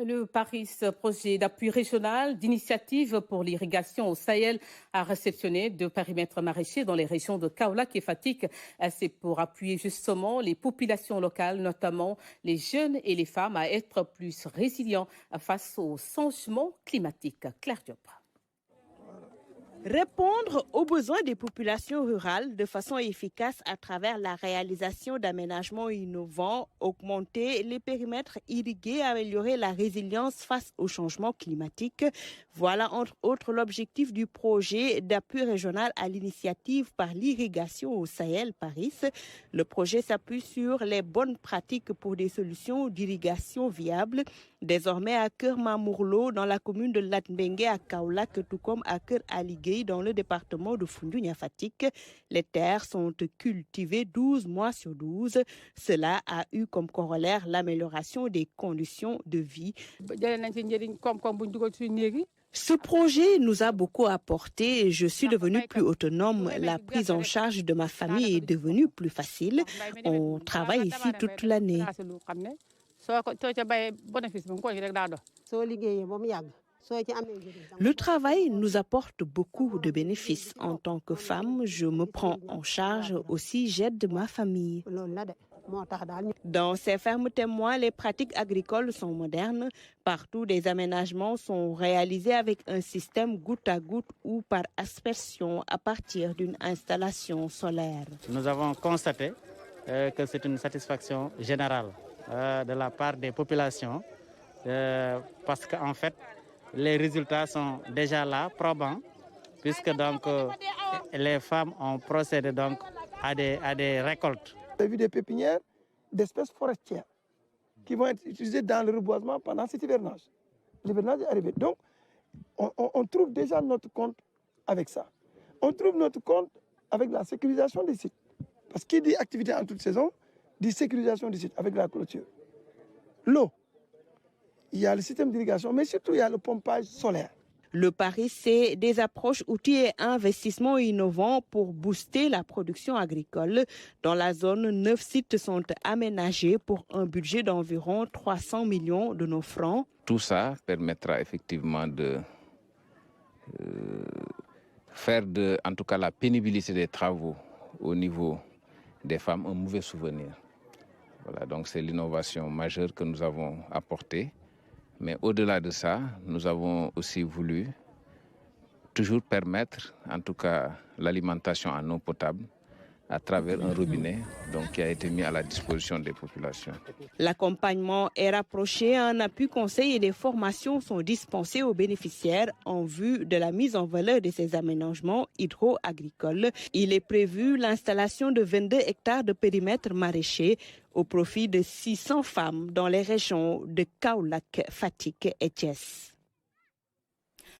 Le Paris, projet d'appui régional d'initiative pour l'irrigation au Sahel, a réceptionné 2 périmètres maraîchers dans les régions de Kaolack et Fatick. C'est pour appuyer justement les populations locales, notamment les jeunes et les femmes, à être plus résilients face au changement climatique. Claire Diop. Répondre aux besoins des populations rurales de façon efficace à travers la réalisation d'aménagements innovants, augmenter les périmètres irrigués, améliorer la résilience face au changement climatique. Voilà entre autres l'objectif du projet d'appui régional à l'initiative par l'irrigation au Sahel Paris. Le projet s'appuie sur les bonnes pratiques pour des solutions d'irrigation viables. Désormais à Keur Mamourlo, dans la commune de Latmingué à Kaolack, tout comme à Keur Aligui, dans le département de Foundiougne à Fatick. Les terres sont cultivées 12 mois sur 12. Cela a eu comme corollaire l'amélioration des conditions de vie. Ce projet nous a beaucoup apporté. Je suis devenue plus autonome. La prise en charge de ma famille est devenue plus facile. On travaille ici toute l'année. Le travail nous apporte beaucoup de bénéfices. En tant que femme, je me prends en charge aussi, j'aide ma famille. Dans ces fermes témoins, les pratiques agricoles sont modernes. Partout, des aménagements sont réalisés avec un système goutte à goutte ou par aspersion à partir d'une installation solaire. Nous avons constaté que c'est une satisfaction générale de la part des populations parce qu'en fait, les résultats sont déjà là, probants, puisque donc les femmes ont procédé donc à des récoltes. J'ai vu des pépinières d'espèces forestières qui vont être utilisées dans le reboisement pendant cet hivernage. L'hivernage est arrivé. Donc, on trouve déjà notre compte avec ça. On trouve notre compte avec la sécurisation des sites. Parce qu'il dit activité en toute saison, dit sécurisation des sites avec la clôture. L'eau. Il y a le système d'irrigation, mais surtout il y a le pompage solaire. Le Paris, c'est des approches, outils et investissements innovants pour booster la production agricole. Dans la zone, 9 sites sont aménagés pour un budget d'environ 300 millions de nos francs. Tout ça permettra effectivement de faire en tout cas la pénibilité des travaux au niveau des femmes un mauvais souvenir. Voilà, donc c'est l'innovation majeure que nous avons apportée. Mais au-delà de ça, nous avons aussi voulu toujours permettre, en tout cas, l'alimentation en eau potable à travers un robinet donc, qui a été mis à la disposition des populations. L'accompagnement est rapproché, un appui conseil et des formations sont dispensées aux bénéficiaires en vue de la mise en valeur de ces aménagements hydro-agricoles. Il est prévu l'installation de 22 hectares de périmètre maraîcher au profit de 600 femmes dans les régions de Kaolack, Fatick et Thiès.